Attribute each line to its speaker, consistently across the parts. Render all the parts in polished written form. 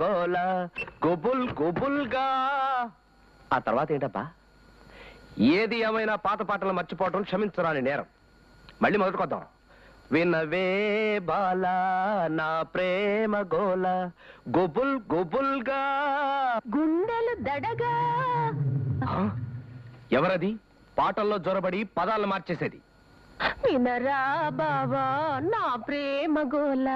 Speaker 1: గోల గుబుల్ గుబుల్గా. ఆ తర్వాత ఏంటబ్బా? ఏది ఏమైనా పాత పాటలు మర్చిపోవటం క్షమించరాని నేరం. మళ్ళీ మొదలుకొద్దాం. వినవే బాలా నా ప్రేమ గోల గుబుల్ గుబుల్గా
Speaker 2: గుండెలు దడగా.
Speaker 1: ఎవరది పాటల్లో జొరబడి పదాలు మార్చేసేది?
Speaker 2: వినరా బావా నా ప్రేమ గోల.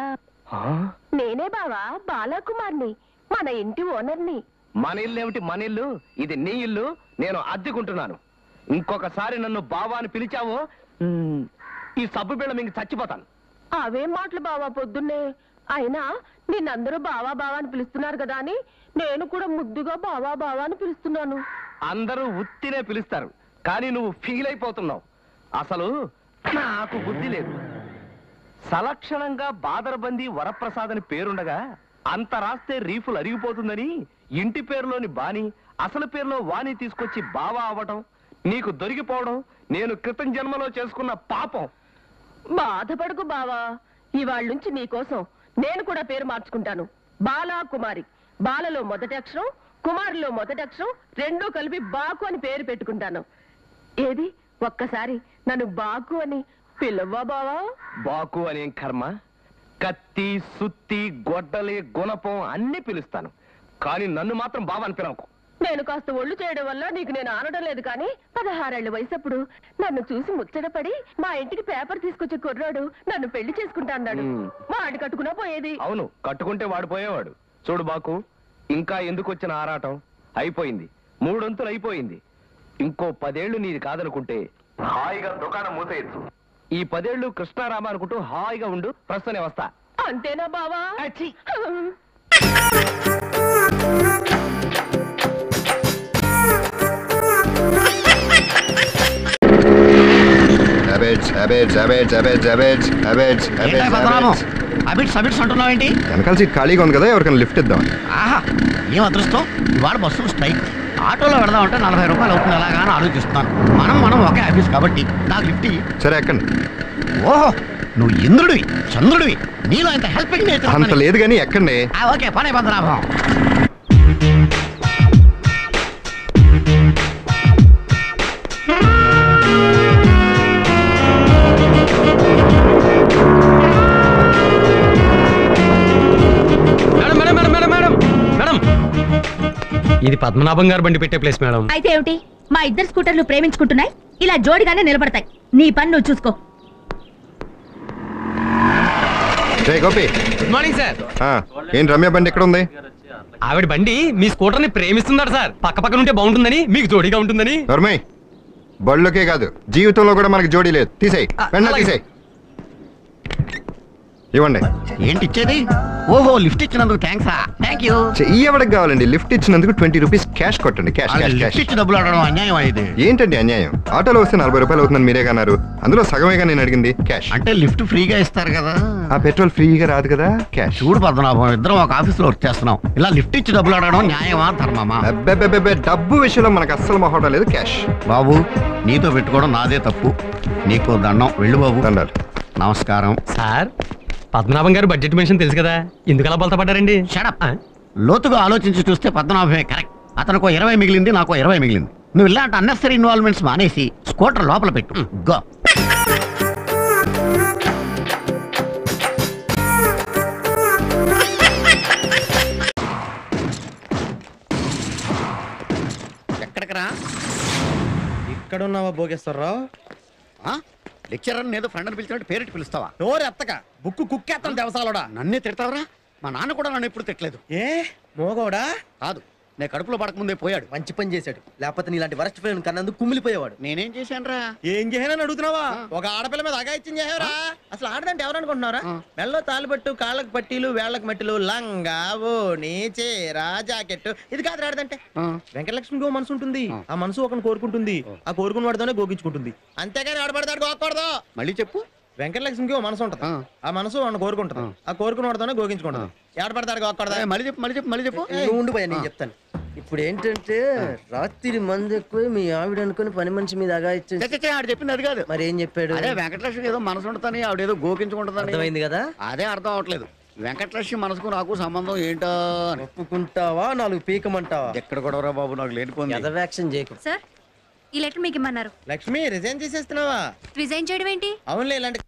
Speaker 2: నేనే బావా బాలకుమార్ని, మన ఇంటి ఓనర్ని.
Speaker 1: మన ఇల్లు ఏమిటి? మన ఇల్లు ఇది నీ ఇల్లు, నేను అద్దెకుంటున్నాను. ఇంకొకసారి నన్ను బావా అని పిలిచావో ఈ సబ్బు బిళ్ళ మీకు చచ్చిపోతాను.
Speaker 2: అవే మాటలు బావా పొద్దున్నే. అయినా నిన్నందరూ బావా బావా అని పిలుస్తున్నారు కదా అని నేను కూడా ముద్దుగా బావా బావా అని పిలుస్తున్నాను.
Speaker 1: అందరూ ఉత్తినే పిలుస్తారు, కానీ నువ్వు ఫీల్ అయిపోతున్నావు. అసలు నాకు బుద్ధి లేదు. సలక్షణంగా బాదరబంది వరప్రసాద్ అని పేరుండగా అంత రాస్తే రీఫులు అరిగిపోతుందని ఇంటి పేరులోని బాని అసలు పేరులో వాణి తీసుకొచ్చి బావా అవ్వటం, నీకు దొరికిపోవడం నేను క్రితం జన్మలో చేసుకున్న పాపం.
Speaker 2: బాధపడకు బావా, ఇవాళ నుంచి నీకోసం నేను కూడా పేరు మార్చుకుంటాను. బాలా కుమారి. బాలలో మొదటి అక్షరం, కుమారిలో మొదటి అక్షరం రెండూ కలిపి బాకు అని పేరు పెట్టుకుంటాను. ఏది ఒక్కసారి నన్ను బాకు అని పిలవ్వా బావా?
Speaker 1: బాకు అనేం కర్మ. కత్తి సుత్తి గొడ్డలి గుణపం అన్ని పిలుస్తాను, కానీ నన్ను మాత్రం బావా అని పిలవకు.
Speaker 2: నేను కాస్త ఒళ్ళు చేయడం వల్ల నీకు నేను ఆనడం లేదు, కానీ 16 ఏళ్ల వయసప్పుడు నన్ను చూసి ముచ్చటపడి మా ఇంటికి పేపర్ తీసుకొచ్చే కుర్రాడు నన్ను పెళ్లి చేసుకుంటా అన్నాడు. వాడు కట్టుకున్నా పోయేది.
Speaker 1: అవును, కట్టుకుంటే వాడు పోయేవాడు. చూడు బాకు, ఇంకా ఎందుకు వచ్చిన ఆరాటం? అయిపోయింది, 3 వంతులు అయిపోయింది. ఇంకో 10 ఏళ్లు నీది కాదనుకుంటే హాయిగా దుకాణం మూసేయచ్చు. ఈ 10 ఏళ్లు కృష్ణారామ అనుకుంటూ హాయిగా ఉండు. ప్రస్తుతనే వస్తా.
Speaker 2: అంతేనా బావా?
Speaker 3: వెనకాల సీట్ ఖాళీగా ఉంది కదా, ఎవరికైనా లిఫ్ట్ ఇద్దాం.
Speaker 4: ఆహా, ఏం అదృష్టం! ఇవాళ బస్సులు స్ట్రైక్. ఆటోలో వెళదామంటే 40 రూపాయలు అవుతుంది ఎలాగా అని ఆలోచిస్తున్నాను. మనం ఒకే ఆఫీస్ కాబట్టి నాకు లిఫ్ట్.
Speaker 3: సరే ఎక్కండి.
Speaker 4: ఓహో, నువ్వు ఇంద్రుడివి చంద్రుడివి, నీలో ఇంత హెల్పింగ్
Speaker 3: అంత లేదు కానీ ఎక్కండి.
Speaker 4: ఓకే, పనే పద్మనాభం.
Speaker 5: ఇది పద్మనాభం గారు బండి పెట్టే ప్లేస్ మేడం.
Speaker 6: అయితే ఏమిటి, మా ఇద్దరు స్కూటర్లు ప్రేమించుకుంటున్నాయి, ఇలా జోడిగానే నిలబడతాయి. నీ పని నువ్వు చూసుకో.
Speaker 3: Gopi,
Speaker 5: good morning sir.
Speaker 3: ఏం రమ్య బండి ఎక్కడ ఉంది?
Speaker 5: ఆవిడ బండి మీ స్కూటర్ ని ప్రేమిస్తున్నాడు సార్. పక్క పక్కన ఉంటే బాగుంటుందని, మీకు జోడిగా ఉంటుందని.
Speaker 3: బళ్ళకే కాదు జీవితంలో కూడా మనకి జోడీ లేదు. తీసేయి, వెంటనే తీసేయి. ఇవ్వండి.
Speaker 4: ఏంటి ఇచ్చేది? ఓహో, లిఫ్ట్ ఇచ్చినందుకు థ్యాంక్స్. Thank you.
Speaker 3: ఎవరికి కావాలండి? లిఫ్ట్ ఇచ్చినందుకు 20 రూపీస్ క్యాష్ కొట్టండి. క్యాష్
Speaker 4: ఇచ్చి డబ్బులు అడగడం అన్యాయం. ఇది
Speaker 3: ఏంటండి అన్యాయం? ఆటోలో వస్తే 40 రూపాయలు అవుతుందని మీరే కన్నారు, అందులో సగమేగా నేను అడిగింది. క్యాష్
Speaker 4: అంటే లిఫ్ట్ ఫ్రీగా ఇస్తారు కదా.
Speaker 3: ఆ పెట్రోల్ ఫ్రీగా రాదు కదా. క్యాష్.
Speaker 4: చూడు పద్మనాభం, ఇద్దరం ఒక ఆఫీస్ లో వర్క్ చేస్తున్నాం. ఇలా లిఫ్ట్ ఇచ్చి డబ్బులు అడగడం న్యాయమా ధర్మమా?
Speaker 3: డబ్బు విషయంలో మనకు అస్సలు మొహటం లేదు. క్యాష్.
Speaker 4: బాబు, నీతో పెట్టుకోవడం నాదే తప్పు. నీకు దండం. వెళ్ళు బాబు.
Speaker 3: దండాలు.
Speaker 4: నమస్కారం
Speaker 5: సార్. పద్మనాభం గారు బడ్జెట్ మెన్షన్ తెలుసు కదా, ఎందుకు అలా బలత పడ్డారండి?
Speaker 4: షడప్. లోతుగా ఆలోచించి చూస్తే పద్మనాభమే కరెక్ట్. అతనికి 20 మిగిలింది, నాకు 20 మిగిలింది. నువ్వు ఇలాంటి అన్నెసరీ ఇన్వాల్వ్మెంట్స్ మానేసి స్కూటర్ లోపల పెట్టు. గో. ఎక్కడికి రా?
Speaker 7: ఇక్కడ ఉన్నావా భోగేశ్వరరావు?
Speaker 4: లెక్చరర్ ఏదో ఫ్రెండ్ అని పిలిచినట్టు పేరెట్టి పిలుస్తావా?
Speaker 7: నోరు ఎత్తక, బుక్కు కుక్కేస్తాను దేవసాలోడా.
Speaker 4: నన్నే తిడతావరా? మా నాన్న కూడా నన్ను ఎప్పుడు తిట్టలేదు.
Speaker 7: ఏ మోగోడా?
Speaker 4: కాదు, నేను కడుపులో పడకముందే పోయాడు.
Speaker 7: మంచి పని చేశాడు, లేకపోతే నీలాంటి వరస్ట్ ఫ్రెండ్ కన్నందుకు కుమిలిపోయేవాడు.
Speaker 4: నేనేం చేశాను?
Speaker 7: ఏం చేయాలని అడుగుతున్నావా? ఒక ఆడపిల్ల మీద అగాయిత్యం చేసావరా? అసలు ఆడదంటే ఎవరనుకుంటున్నారా? మెల్లో తాలుబట్టు, కాళ్ళకు పట్టీలు, వేళ్లకు మట్టిలు, లంగా, ఓణి, చీర, జాకెట్, ఇది కాదు ఆడదంటే. వెంకటలక్ష్మికి ఓ మనసు ఉంటుంది, ఆ మనసు ఒకరిని కోరుకుంటుంది, ఆ కోరుకున్న వాడితోనే గోగించుకుంటుంది. అంతేగాని ఆడబడతాడు గోకూడదు.
Speaker 4: మళ్ళీ చెప్పు.
Speaker 7: వెంకటలక్ష్మికి ఓ మనసు ఉంటుంది, ఆ మనసు వాడిని కోరుకుంటుంది, ఆ కోరుకున్న వాడితోనే గోగించుకుంటుంది. ఏడబడతాడు గోకూడదు.
Speaker 4: మళ్ళీ చెప్పు.
Speaker 7: ఉండిపోయా, నేను చెప్తాను. ఇప్పుడు ఏంటంటే రాత్రి మంది ఎక్కువ మీ ఆవిడ అనుకుని పని మనిషి మీద
Speaker 4: ఆడు చెప్పింది అది కాదు.
Speaker 7: మరి ఏం చెప్పాడు?
Speaker 4: అదే వెంకటలక్ష్మి ఏదో మనసు ఉంటుందని, ఆవిడేదో గోకించుకుంటుందని.
Speaker 7: అర్థమైంది కదా?
Speaker 4: అదే అర్థం అవట్లేదు. వెంకటలక్ష్మి మనసుకు నాకు సంబంధం ఏంటో అని.
Speaker 7: ఒప్పుకుంటావా 4 పీకమంటావా?
Speaker 4: ఎక్కడ గొడవరా బాబు, నాకు లేనిపోయింది.
Speaker 7: ఎదవ్యాక్షన్ చేయకు.
Speaker 8: సార్ ఈ లెటర్ మీకు ఇమ్మన్నారు.
Speaker 7: లక్ష్మి రిజైన్ చేసేస్తున్నావా?
Speaker 8: రిజైన్ చేయడం ఏంటి?
Speaker 7: అవునులే, ఇలాంటి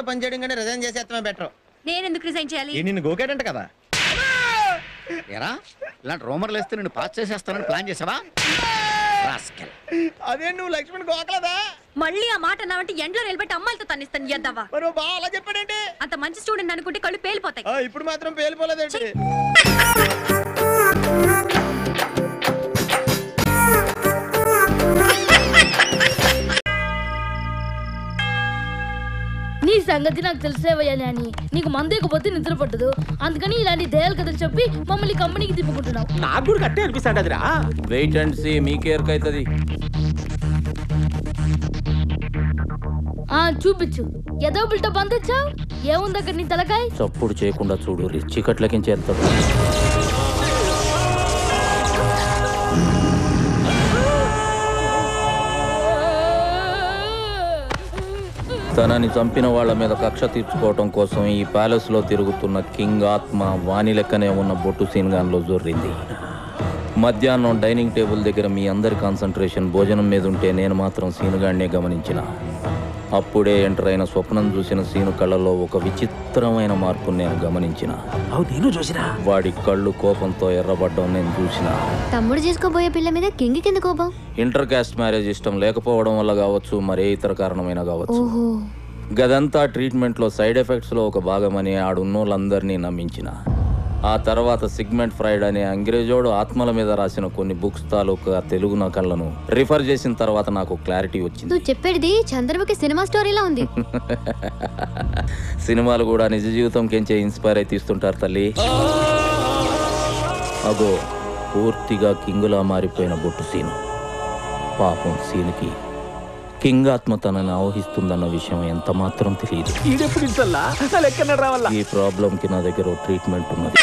Speaker 7: పని చేయడం కానీ రిజైన్ చేసేస్తామే బెటర్.
Speaker 8: నేను ఎందుకు రిజైన్ చేయాలి?
Speaker 7: నిన్ను గోకాడంట కదా.
Speaker 4: ఎరా ఇలాంటి రూమర్లు వేస్తే నేను పాస్ చేసేస్తానని ప్లాన్ చేసావా?
Speaker 7: అదే నువ్వు లక్ష్మిని గోకలేదా?
Speaker 8: మళ్ళీ ఆ మాట అన్నావంటే ఎండ్లో నిలబెట్టి అమ్మాయిలతో తన్నిస్తాను ఎద్దవా.
Speaker 7: మరి బా అలా చెప్పాడంటే
Speaker 8: అంత మంచి స్టూడెంట్ అనుకుంటే కళ్ళు పేలిపోతాయి.
Speaker 7: ఇప్పుడు మాత్రం పేలిపోలేదండి.
Speaker 9: నీ సంగతి నాకు తెలిసేవయ్యా అని. నీకు మందేకపోతే నిద్ర పట్టదు, అందుకని ఇలాంటి దయాల కథలు చెప్పి మమ్మల్ని కంపెనీకి తిప్పుకుంటున్నావు.
Speaker 10: నాకు కూడా కట్టే అనిపిస్తాడు అదిరా.
Speaker 11: వెయిట్ అండ్ సీ, మీకే ఎరకైతది.
Speaker 9: చూపించు, ఏదో బిల్టప్ అంతొచ్చావు. ఏముంది అక్కడ నీ తలకాయ?
Speaker 11: చప్పుడు చేయకుండా చూడు, చీకట్లకించేస్తాడు. తనని చంపిన వాళ్ళ మీద కక్ష తీర్చుకోవటం కోసం ఈ ప్యాలెస్ లో తిరుగుతున్న కింగ్ ఆత్మ వాణి లెక్కనే ఉన్న బొట్టు సీన్గాన్లో జొర్రింది. మధ్యాహ్నం డైనింగ్ టేబుల్ దగ్గర మీ అందరి కాన్సన్ట్రేషన్ భోజనం మీద ఉంటే నేను మాత్రం సీనుగాడినే గమనించిన. అప్పుడే ఎంటర్ అయిన స్వప్నం చూసిన సీను కళ్ళలో ఒక విచిత్రమైన మార్పు నేను గమనించిన. వాడి కళ్ళు కోపంతో ఎర్రబడ్డం నేను చూసిన.
Speaker 8: తమ్ముడు చేసుకోబోయే పిల్ల మీద కింగ్ కింద కోపం.
Speaker 11: ఇంటర్ కాస్ట్ మ్యారేజ్ ఇష్టం లేకపోవడం వల్ల కావచ్చు, మరే ఇతర కారణమైన కావచ్చు. గదంతా ట్రీట్మెంట్ లో సైడ్ ఎఫెక్ట్స్ లో ఒక భాగమని ఆడున్నోళ్ళందరినీ నమ్మించిన. ఆ తర్వాత సిగ్మెంట్ ఫ్రైడ్ అనే అంగ్రేజోడు ఆత్మల మీద రాసిన కొన్ని బుక్స్ తాలూకా తెలుగు నకళ్లను రిఫర్ చేసిన తర్వాత నాకు క్లారిటీ వచ్చింది.
Speaker 8: నువ్వు చెప్పేది చంద్రముఖి సినిమా స్టోరీలా ఉంది.
Speaker 11: సినిమాలు కూడా నిజ జీవితం కెంచే ఇన్స్పైర్ అయి తీస్తుంటారు తల్లి. అగో పూర్తిగా కింగులా మారిపోయిన బొట్టు సీను. పాపం సీనుకి కింగ్ ఆత్మ తనని ఆవహిస్తుందన్న విషయం ఎంత మాత్రం తెలియదు. ఈ ప్రాబ్లం కి నా దగ్గర ట్రీట్మెంట్ ఉన్నది.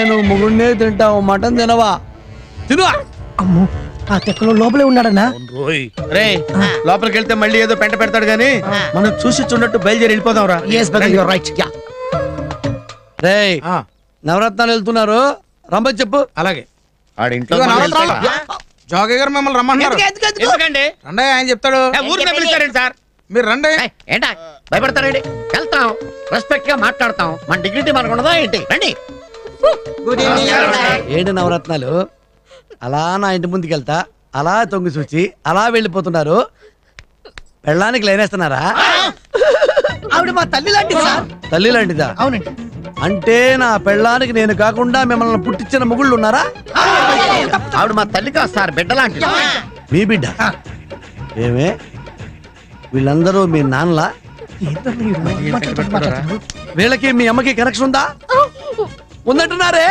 Speaker 10: నువ్వు ముగుడినే తింటావు, మటన్ తినవా? తినువా.
Speaker 7: అమ్మో, ఆ తెక్కలో లోపలే ఉన్నాడన్నా. రే, లోపలికి వెళ్తే మళ్ళీ ఏదో పెంట పెడతాడు గానీ మనం చూసి చూడట్టు బయలుదేరి వెళ్ళిపోదాం రా.
Speaker 10: రే, నవరత్నాలు వెళ్తున్నారు, రమ్మని చెప్పు.
Speaker 7: అలాగే.
Speaker 10: జోగయ్య గారు మిమ్మల్ని రమ్మన్నారు.
Speaker 7: ఎందుకండి?
Speaker 10: రండి, ఆయన చెప్తాడు.
Speaker 7: ఊరికే పిలుస్తారండి సార్.
Speaker 10: మీరు రండి.
Speaker 4: ఏంటా భయపడతారండి? వెళ్తాం, రెస్పెక్ట్ గా మాట్లాడతాం. మన డిగ్నిటీ మనకు ఉండదా ఏంటి? రండి.
Speaker 10: ఏంటి నవరత్నాలు, అలా నా ఇంటి ముందుకు వెళ్తా అలా తొంగి చూచి అలా వెళ్ళిపోతున్నారు. పెళ్ళానికి లైనేస్తున్నారా?
Speaker 7: ఆవిడ మా తల్లి లాంటిది సార్.
Speaker 10: తల్లి లాంటిదా?
Speaker 7: అవునండి.
Speaker 10: అంటే నా పెళ్ళానికి నేను కాకుండా మిమ్మల్ని పుట్టించిన మొగుళ్ళు ఉన్నారా?
Speaker 4: ఆవిడ మా తల్లి కాదు సార్, బిడ్డ లాంటి.
Speaker 10: మీ బిడ్డ? ఏమే, వీళ్ళందరూ మీ నాన్నలా? వీళ్ళకి మీ అమ్మకి కనెక్షన్ ఉందా? ఉందంటున్నారే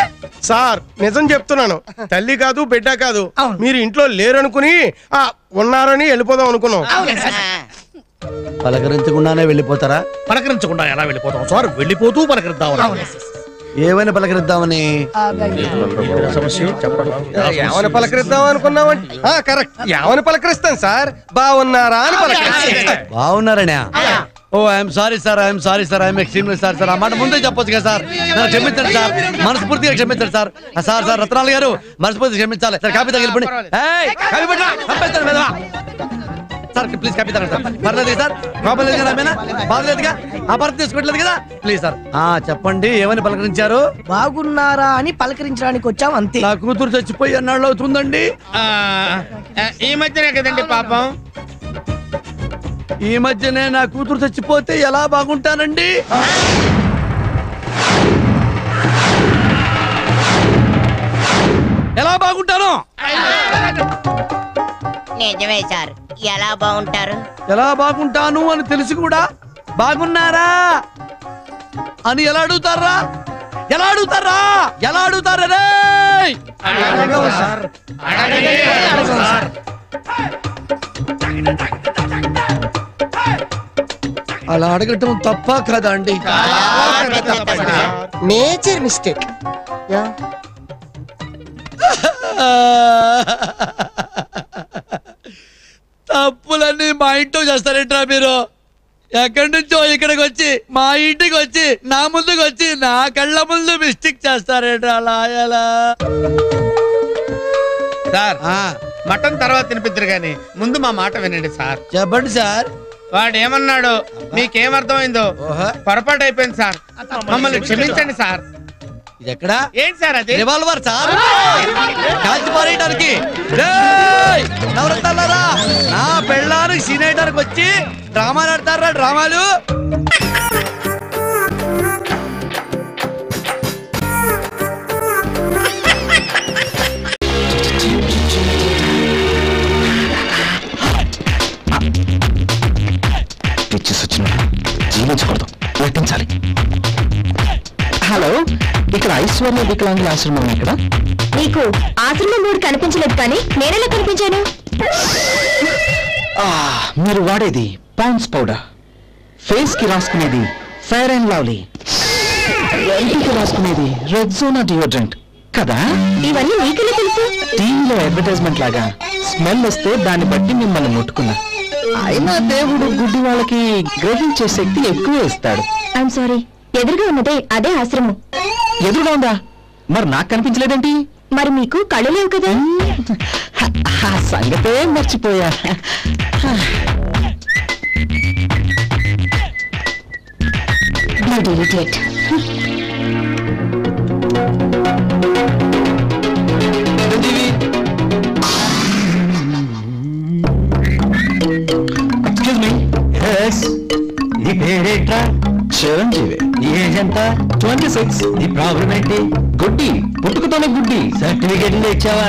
Speaker 12: సార్. నిజం చెప్తున్నాను, తల్లి కాదు బిడ్డ కాదు. మీరు ఇంట్లో లేరనుకుని ఉన్నారని వెళ్ళిపోదాం అనుకున్నాం.
Speaker 10: పలకరించకుండానే వెళ్ళిపోతారా?
Speaker 7: పలకరించకుండా ఎలా వెళ్ళిపోతాం సార్? వెళ్ళిపోతూ పలకరిద్దాం.
Speaker 10: ఏమైనా పలకరిద్దామని?
Speaker 12: ఏమని పలకరిద్దాం అనుకున్నామంటే కరెక్ట్, ఏమని పలకరిస్తాను సార్? బాగున్నారా అని పలకరిస్తాను.
Speaker 10: బాగున్నారనే? Oh I'm sorry sir, I'm sorry sir, I'm extremely sorry sir. ఆ మాట ముందే చెప్పొచ్చు కదా సార్. నన్ను క్షమించండి సార్, మనస్ఫూర్తిగా క్షమించండి సార్. సార్ సార్ రత్నాలు గారు మనస్ఫూర్తిగా క్షమించాలి సార్. కాపీ తగిలిపండి సార్, ప్లీజ్ కాపీ తగ్గండి సార్. పర్లేదు సార్, ప్రాబ్లం లేదు కదా? ఏమైనా బాధలేదుగా? అపార్థం తీసుకోవట్లేదు కదా? Please sir. చెప్పండి, ఏమని పలకరించారు?
Speaker 7: బాగున్నారా అని పలకరించడానికి వచ్చాం అంతే.
Speaker 10: నా కూతురు చచ్చిపోయి అన్నాళ్ళు అవుతుందండి.
Speaker 7: ఈ మధ్యనే కదండి పాపం.
Speaker 10: ఈ మధ్యనే నా కూతురు చచ్చిపోతే ఎలా బాగుంటానండి? ఎలా బాగుంటాను?
Speaker 13: నిజమే సార్. ఎలా బాగుంటారు?
Speaker 10: ఎలా బాగుంటాను అని తెలిసి కూడా బాగున్నారా అని ఎలా అడుగుతారా? ఎలా అడుగుతారా? ఎలా అడుగుతారా? అలా అడగటం తప్ప కదా అండి?
Speaker 7: Major mistake.
Speaker 10: ఇంట్లో చేస్తారేంట్రా మీరు? ఎక్కడి నుంచో ఇక్కడికి వచ్చి మా ఇంటికి వచ్చి నా ముందుకు వచ్చి నా కళ్ళ ముందు మిస్టేక్ చేస్తారేంట్రా లాయలా?
Speaker 14: సార్ మటన్ తర్వాత తినిపిద్దరు గాని ముందు మా మాట వినండి సార్.
Speaker 10: చెప్పండి సార్.
Speaker 14: వాడు ఏమన్నాడు మీకేమర్థమైందో? పొరపాటు అయిపోయింది సార్, మమ్మల్ని క్షమించండి సార్.
Speaker 10: ఇది ఎక్కడ?
Speaker 14: ఏంటి సార్ అది?
Speaker 10: రివాల్వర్ సార్, కాల్చి పారేయడానికి. నవరత్నాలారా, నా పెళ్ళానికి సీనేయడానికి వచ్చి డ్రామాలు ఆడతారా డ్రామాలు?
Speaker 1: జీవించకూడదు, నటించాలి. హలో, ఇక్కడ ఐశ్వర్య వికలాంగుల ఆశ్రమం ఇక్కడ.
Speaker 6: నీకు ఆశ్రమం మూడు కనిపించలేదు కానీ నేనెలా కనిపించాను?
Speaker 1: మీరు వాడేది పాండ్స్ పౌడర్, ఫేస్ కి రాసుకునేది ఫెయిర్ అండ్ లవ్లీ, ఇంటికి రాసుకునేది రెగ్జోనా డియోడ్రెంట్ కదా?
Speaker 6: ఇవన్నీ నీకెలా తెలుసు?
Speaker 1: టీవీలో అడ్వర్టైజ్మెంట్ లాగా స్మెల్ వస్తే దాన్ని బట్టి మిమ్మల్ని ముట్టుకున్నా. అయినా దేవుడు గుడ్డి వాళ్ళకి గ్రహించే శక్తి ఎక్కువ ఇస్తాడు.
Speaker 6: ఐఎమ్ సారీ, ఎదురుగా ఉన్నదే అదే ఆశ్రమం.
Speaker 1: ఎదురుగా ఉందా? మరి నాకు కనిపించలేదేంటి?
Speaker 6: మరి మీకు కళ్ళు లేవు కదా?
Speaker 1: ఆ సంగతే మర్చిపోయా.
Speaker 15: నీ పేరేట్రా?
Speaker 1: చిరంజీవి.
Speaker 15: నీ ఏజ్ ఎంత?
Speaker 1: 26.
Speaker 15: నీ ప్రాబ్లం ఏంటి?
Speaker 1: గుడ్డి, పుట్టుకతోనే గుడ్డి.
Speaker 15: సర్టిఫికెట్లు తెచ్చావా?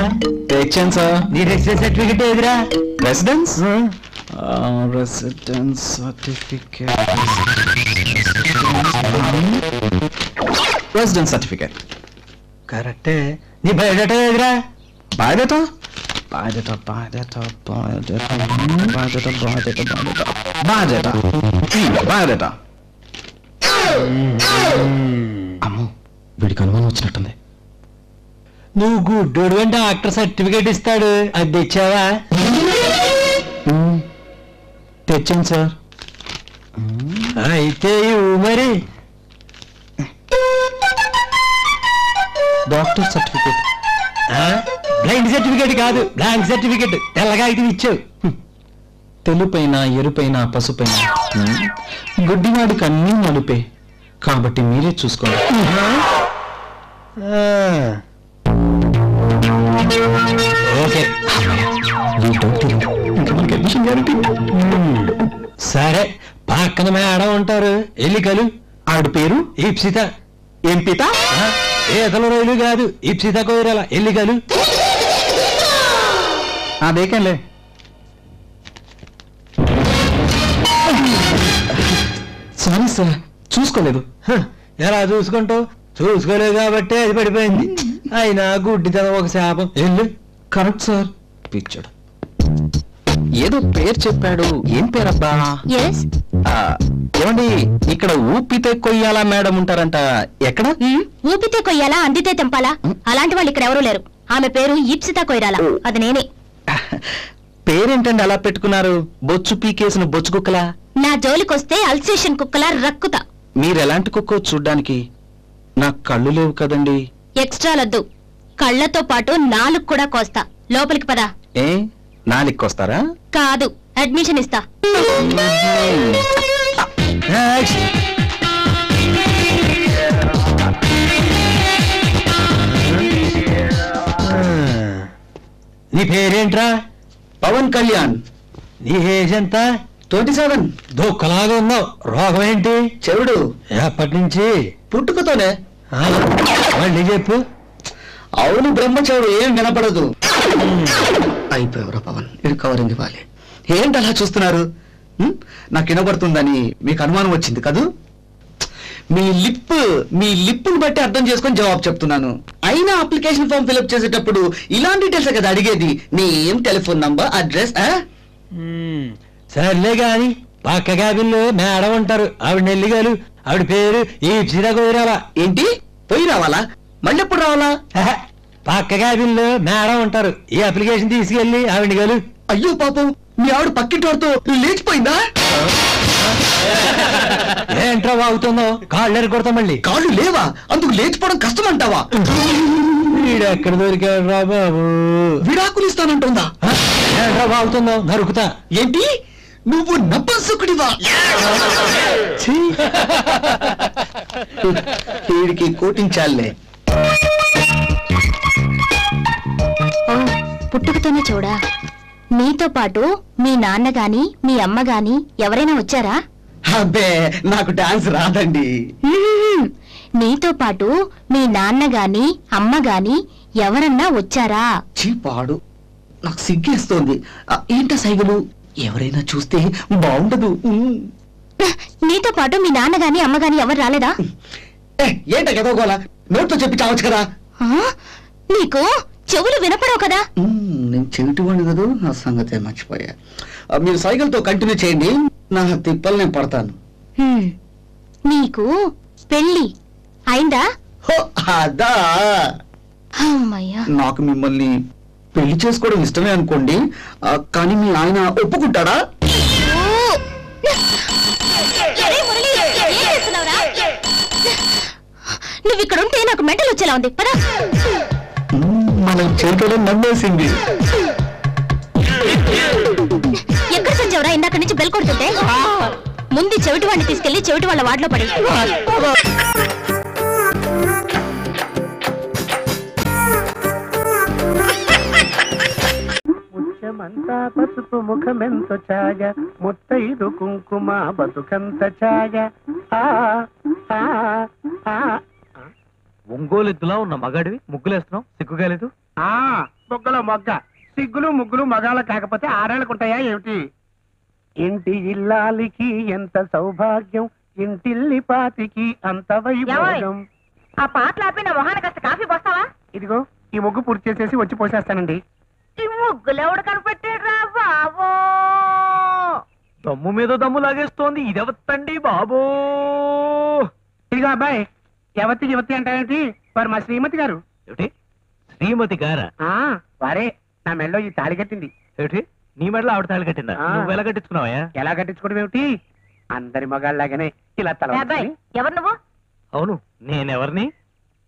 Speaker 1: తెచ్చాను సార్.
Speaker 15: నీ రెసిడెన్స్ సర్టిఫికెట్ ఎదురా?
Speaker 1: Residence residence certificate, residence certificate
Speaker 15: కరెక్టే. నీ బయోడేటా ఎదురా?
Speaker 1: బయోడేటా అమ్మో, వీడికి అనుమానం వచ్చినట్టుంది.
Speaker 15: నువ్వు గుడ్డోడు అంటే డాక్టర్ సర్టిఫికేట్ ఇస్తాడు, అది తెచ్చావా?
Speaker 1: తెచ్చాను సార్.
Speaker 15: అయితే మరి
Speaker 1: డాక్టర్ సర్టిఫికేట్.
Speaker 15: బ్లైండ్ సర్టిఫికేట్ కాదు, బ్లాంక్ సర్టిఫికేట్. తెల్లగా అయితే ఇచ్చావు.
Speaker 1: తెలుపైన, ఎరుపైన, పసుపైన గుడ్డివాడికి అన్నీ నలుపే. కాబట్టి మీరే చూసుకోండి.
Speaker 15: ఓకే, సరే. పక్కన మేడం ఉంటారు, ఎల్లికలు.
Speaker 1: ఆవిడ పేరు
Speaker 15: ఈప్సిత.
Speaker 1: ఏం పిత?
Speaker 15: ఏతల రోజులు కాదు, ఈప్సిత కోరాల ఎల్లికలు.
Speaker 1: అదేకంలే. సారీ సార్, చూసుకోలేదు.
Speaker 15: ఎలా చూసుకుంటావు? చూసుకోలేదు కాబట్టి అది పడిపోయింది. అయినా గుడ్డితనం ఒక శాపం. ఎల్లు.
Speaker 1: Correct sir. పిచ్చాడు. ఏదో పేరు చెప్పాడు. ఏం పేరబ్బా? ఏమండి, ఇక్కడ ఊపితే కొయ్యాలా మేడం ఉంటారంట. ఎక్కడ?
Speaker 6: ఊపితే కొయ్యాలా, అందితే తెంపాలా? అలాంటి వాళ్ళు ఇక్కడ ఎవరూ లేరు. ఆమె పేరు ఈప్సిత కొయ్యాల, అది నేనే.
Speaker 1: పేరేంటండి అలా పెట్టుకున్నారు? బొచ్చు పీకేసిన బొచ్చు కుక్కలా?
Speaker 6: నా జోలికొస్తే అల్సేషన్ కుక్కలా రక్కుతా.
Speaker 1: మీరెలాంటి కుక్కో చూడ్డానికి. నాకు కళ్ళు లేవు కదండి.
Speaker 6: ఎక్స్ట్రాలొద్దు, కళ్ళతో పాటు నాలుగు కూడా కోస్తా. లోపలికి పదా.
Speaker 1: ఏ, నాలిక్కొస్తారా?
Speaker 6: కాదు, అడ్మిషన్ ఇస్తా.
Speaker 15: నీ పేరేంట్రా?
Speaker 1: పవన్ కళ్యాణ్.
Speaker 15: నీ ఏజ్ ఎంత?
Speaker 1: 27.
Speaker 15: దుఃఖలాగా ఉన్నావు. రోగం ఏంటి?
Speaker 1: చెవుడు.
Speaker 15: ఎప్పటి నుంచి?
Speaker 1: పుట్టుకతోనే.
Speaker 15: మళ్ళీ చెప్పు.
Speaker 1: అవును, బ్రహ్మచారు. ఏం వినపడదు. అయిపోయావురా పవన్, ఇది కవరింగ్ ఇవ్వాలి. ఏంటి అలా చూస్తున్నారు? నాకు వినపడుతుందని మీకు అనుమానం వచ్చింది కదూ? మీ లిప్పుని బట్టి అర్థం చేసుకొని జవాబు చెప్తున్నాను. అయినా అప్లికేషన్ ఫామ్ ఫిల్అప్ చేసేటప్పుడు ఇలాంటి డీటెయిల్స్ కదా అడిగేది. Name, telephone number, address.
Speaker 15: సర్లే గాని పక్క క్యాబిన్లో మేడం ఉంటారు, ఆవిడ నెల్లిగాలు. ఆవిడ పేరు ఈప్సిత కొయ్యాల.
Speaker 1: ఏంటి? పోయి రావాలా? మళ్ళీ ఎప్పుడు రావాలా?
Speaker 15: పక్క క్యాబిన్లో మేడం ఉంటారు. ఈ అప్లికేషన్ తీసుకెళ్ళి ఆవిడ గలు.
Speaker 1: అయ్యో పాపం,
Speaker 16: మీ ఆవిడ పక్కింటి వాడితో లేచిపోయిందా?
Speaker 15: ఏంట్రా వాగుతున్నావు? కాళ్ళు ఎరగొడతా మళ్ళీ.
Speaker 16: కాళ్ళు లేవా? అందుకు లేచిపోవడం కష్టం అంటావా?
Speaker 15: వీడెక్కడ దొరికాడు రా బాబు?
Speaker 16: విడాకులు ఇస్తానంటుందా?
Speaker 15: ఏంట్రా వాగుతున్నావు? నరుకుతా.
Speaker 16: ఏంటి నువ్వు నపంసకుడివా? వీడికి కోటించాలే.
Speaker 6: పుట్టుకతోనే చూడా. నీతో పాటు మీ నాన్న గాని మీ అమ్మ గాని ఎవరైనా వచ్చారా?
Speaker 16: అబ్బే నాకు డాన్స్ రాదండి.
Speaker 6: నీతో పాటు మీ నాన్న గాని అమ్మ గాని ఎవరన్నా వచ్చారా?
Speaker 16: చీపాడు, నాకు సిగ్గేస్తోంది. ఏంట సైగలు? ఎవరైనా చూస్తే బాగుండదు.
Speaker 6: నీతో పాటు మీ నాన్న గాని అమ్మ గాని ఎవరు రాలేదా?
Speaker 16: ఏంట ఎదగోలా? నోట్తో చెప్పి చావచ్చు కదా.
Speaker 6: నీకు చెవులు వినపడవు కదా?
Speaker 16: నేను చెవిటివాడిని కదా, నా సంగతే మర్చిపోయా. మీరు సైకిల్తో కంటిన్యూ చేయండి, నా తిప్పలు నేను పడతాను.
Speaker 6: నీకు పెళ్ళి అయిందా?
Speaker 16: అదా,
Speaker 6: అమ్మయ్యా.
Speaker 16: నాకు మిమ్మల్ని పెళ్లి చేసుకోవడం ఇష్టమే అనుకోండి, కానీ మీ ఆయన ఒప్పుకుంటాడా?
Speaker 6: నువ్వు ఇక్కడ ఉంటే నాకు మెంటల్ వచ్చేలా ఉంది. పదా
Speaker 16: మనం చేయడం నమ్మేసింది.
Speaker 6: ఎక్కడ సంజవరా? ఇందాక నుంచి బెల్ కొడుతుంటే ముందు చెవిటి వాడిని తీసుకెళ్లి చెవిటి వాళ్ళ వాడిలో పడి.
Speaker 17: ముత్యమంతా పసుపు ముఖమెంత ఛాయ, ముత్తైదు కుంకుమ బతుకంత ఛాయ.
Speaker 5: ఒంగోలెద్దులా ఉన్న మగాడివి ముగ్గులేస్తున్నావు, సిగ్గుగాలేదు?
Speaker 17: మొగ్గలో మొగ్గ, సిగ్గులు ముగ్గులు మగాళ్ళ కాకపోతే ఆరేళ్ళకుంటాయా ఏమిటి? ఇంటి ఇల్లాలికి ఎంత సౌభాగ్యం, ఇంటిల్లి పాతికి అంత వైభోగం.
Speaker 2: ఆ పాటలు ఆపి నా మొహాన కాస్త కాఫీ పోస్తావా?
Speaker 17: ఇదిగో ఈ ముగ్గు పూర్తి చేసేసి వచ్చి పోసేస్తానండి.
Speaker 2: ఈ ముగ్గులు ఎవడు కనిపెట్టాడ్రా బాబో?
Speaker 5: దమ్ము మీద దమ్ము లాగేస్తోంది ఇదెవత్తండి బాబో.
Speaker 17: ఇదిగో అబ్బాయి, ఎవతి యువతి అంటారేంటి? వారు మా శ్రీమతి గారు.
Speaker 5: ఏమిటి శ్రీమతి గారా?
Speaker 17: వారే నా మెడలో ఈ తాళి కట్టింది.
Speaker 5: ఏమిటి నీ మెడలో ఆవిడ తాళి కట్టిందా? నువ్వు ఎలా కట్టించుకున్నావా?
Speaker 17: ఎలా కట్టించుకోవడం ఏమిటి? అందరి మగాళ్ళలాగానే ఇలా తల
Speaker 2: అబ్బాయి ఎవరు నువ్వు?
Speaker 5: అవును నేనెవరిని?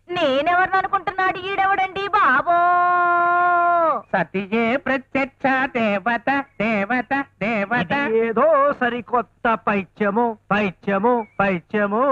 Speaker 2: నేనెవరిని అనుకుంటున్నాడు ఈడెవడండి బాబో?
Speaker 17: సతియే ప్రత్యక్ష దేవత దేవత దేవత.
Speaker 5: ఏదో సరికొత్త పైత్యము పైత్యము పైత్యము.